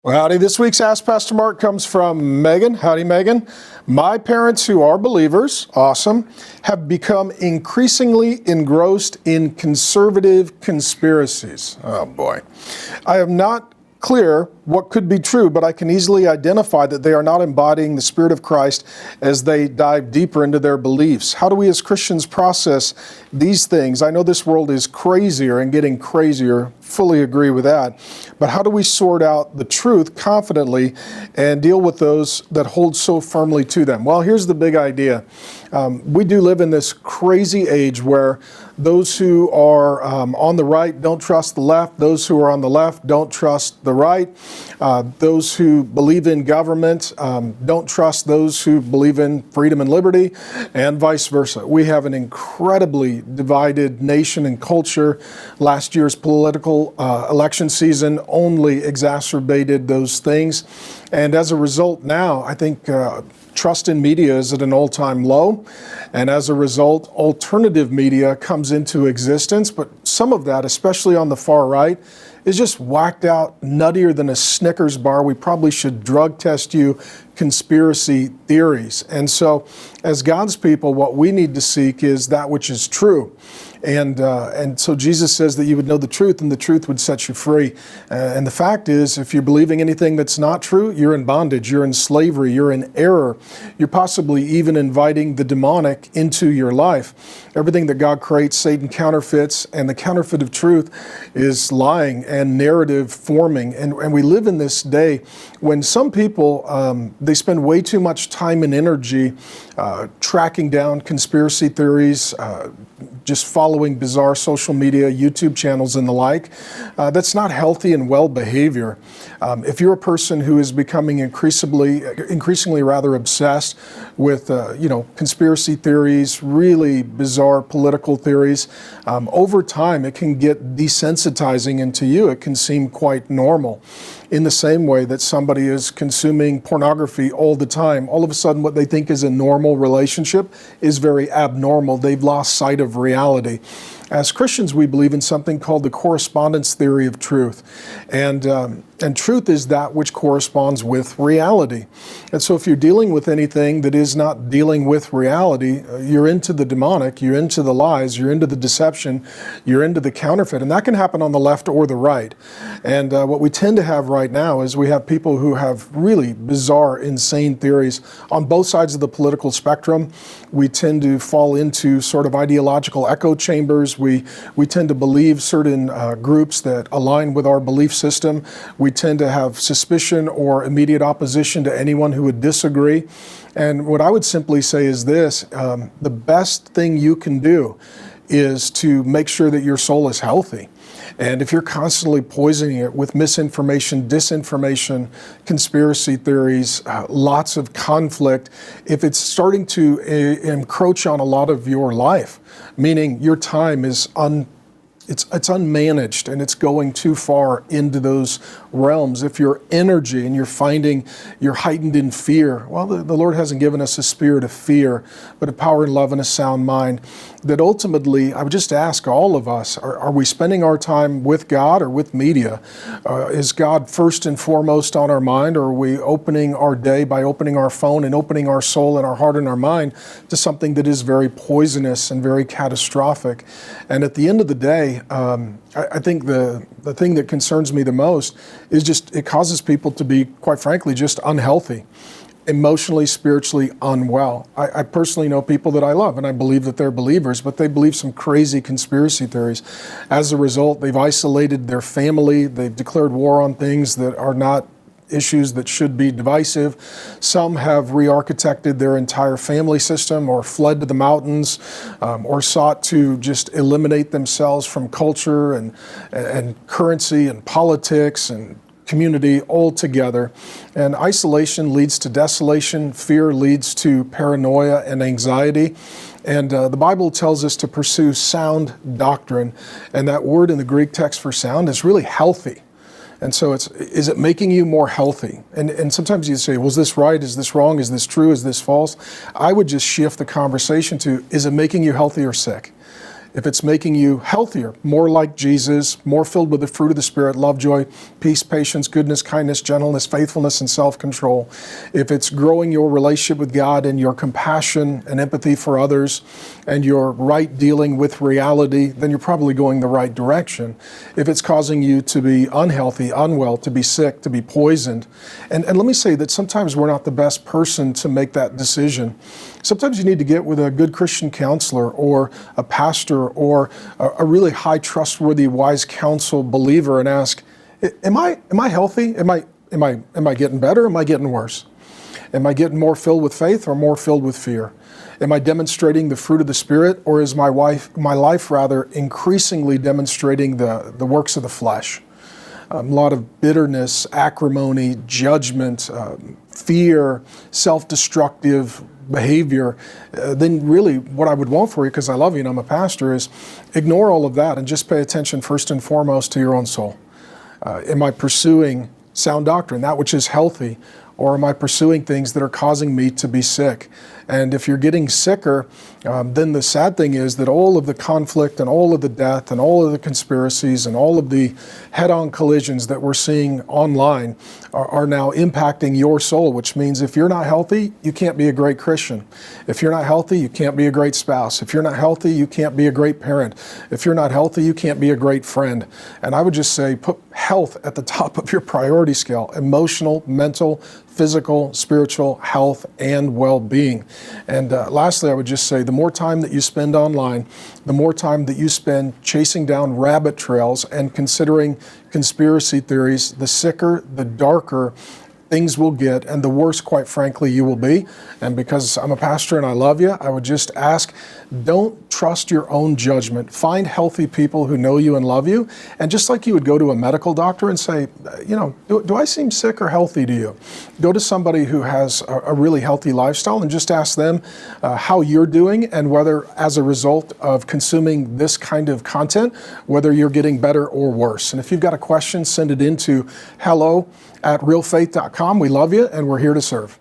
Well, howdy. This week's Ask Pastor Mark comes from Megan. Howdy, Megan. My parents, who are believers, awesome, have become increasingly engrossed in conservative conspiracies. Oh, boy. I am not clear what could be true, but I can easily identify that they are not embodying the Spirit of Christ as they dive deeper into their beliefs. How do we as Christians process these things? I know this world is crazier and getting crazier, fully agree with that, but how do we sort out the truth confidently and deal with those that hold so firmly to them? Well, here's the big idea. We do live in this crazy age where those who are on the right don't trust the left, those who are on the left don't trust the right. Those who believe in government don't trust those who believe in freedom and liberty, and vice versa. We have an incredibly divided nation and culture. Last year's political election season only exacerbated those things. And as a result now, I think trust in media is at an all-time low. And as a result, alternative media comes into existence. But some of that, especially on the far right, is just whacked out, nuttier than a Snickers bar. We probably should drug test you conspiracy theories. And so as God's people, what we need to seek is that which is true. And so Jesus says that you would know the truth and the truth would set you free. And the fact is, if you're believing anything that's not true, you're in bondage, you're in slavery, you're in error. You're possibly even inviting the demonic into your life. Everything that God creates, Satan counterfeits, and the counterfeit of truth is lying and narrative forming. And we live in this day when some people, they spend way too much time and energy tracking down conspiracy theories, just following bizarre social media, YouTube channels and the like. That's not healthy and well behavior. If you're a person who is becoming increasingly rather obsessed with, conspiracy theories, really bizarre political theories, over time it can get desensitizing, and to you it can seem quite normal. In the same way that somebody is consuming pornography all the time, all of a sudden what they think is a normal relationship is very abnormal. They've lost sight of reality. As Christians, we believe in something called the Correspondence Theory of truth. And truth is that which corresponds with reality. And so if you're dealing with anything that is not dealing with reality, you're into the demonic, you're into the lies, you're into the deception, you're into the counterfeit. And that can happen on the left or the right. And what we tend to have right now is we have people who have really bizarre, insane theories on both sides of the political spectrum. We tend to fall into sort of ideological echo chambers. We tend to believe certain groups that align with our belief system. We tend to have suspicion or immediate opposition to anyone who would disagree. And what I would simply say is this, the best thing you can do is to make sure that your soul is healthy. And if you're constantly poisoning it with misinformation, disinformation, conspiracy theories, lots of conflict, if it's starting to encroach on a lot of your life, meaning your time is it's unmanaged and it's going too far into those realms. If your energy and you're finding you're heightened in fear, well, the Lord hasn't given us a spirit of fear, but a power and love and a sound mind. That ultimately, I would just ask all of us, are we spending our time with God or with media? Is God first and foremost on our mind, or are we opening our day by opening our phone and opening our soul and our heart and our mind to something that is very poisonous and very catastrophic? And at the end of the day, I think the thing that concerns me the most is just it causes people to be, quite frankly, just unhealthy, emotionally, spiritually unwell. I personally know people that I love and I believe that they're believers, but they believe some crazy conspiracy theories. As a result, they've isolated their family, they've declared war on things that are not issues that should be divisive. Some have re-architected their entire family system or fled to the mountains or sought to just eliminate themselves from culture and currency and politics and community altogether. And isolation leads to desolation. Fear leads to paranoia and anxiety. And the Bible tells us to pursue sound doctrine. And that word in the Greek text for sound is really healthy. And so is it making you more healthy? And sometimes you say, well, is this right? Is this wrong? Is this true? Is this false? I would just shift the conversation to, is it making you healthy or sick? if it's making you healthier, more like Jesus, more filled with the fruit of the Spirit, love, joy, peace, patience, goodness, kindness, gentleness, faithfulness, and self-control, if it's growing your relationship with God and your compassion and empathy for others and your right dealing with reality, then you're probably going the right direction. If it's causing you to be unhealthy, unwell, to be sick, to be poisoned, and let me say that sometimes we're not the best person to make that decision. Sometimes you need to get with a good Christian counselor or a pastor or a really high, trustworthy, wise counsel believer and ask, am I healthy? Am I getting better? Am I getting worse? Am I getting more filled with faith or more filled with fear? Am I demonstrating the fruit of the Spirit, or is my life rather increasingly demonstrating the works of the flesh? A lot of bitterness, acrimony, judgment, fear, self-destructive behavior. Then really what I would want for you, because I love you and I'm a pastor, is ignore all of that and just pay attention first and foremost to your own soul. Am I pursuing sound doctrine, that which is healthy, or am I pursuing things that are causing me to be sick? And if you're getting sicker, then the sad thing is that all of the conflict and all of the death and all of the conspiracies and all of the head-on collisions that we're seeing online are now impacting your soul, which means if you're not healthy, you can't be a great Christian. If you're not healthy, you can't be a great spouse. If you're not healthy, you can't be a great parent. If you're not healthy, you can't be a great friend. And I would just say put health at the top of your priority scale: emotional, mental, physical, spiritual health, and well-being. And lastly, I would just say the more time that you spend online, the more time that you spend chasing down rabbit trails and considering conspiracy theories, the sicker, the darker things will get, and the worse, quite frankly, you will be. And because I'm a pastor and I love you, I would just ask, don't trust your own judgment. Find healthy people who know you and love you. And just like you would go to a medical doctor and say, do I seem sick or healthy to you? Go to somebody who has a really healthy lifestyle and just ask them how you're doing, and whether as a result of consuming this kind of content, whether you're getting better or worse. And if you've got a question, send it into hello@realfaith.com. We love you and we're here to serve.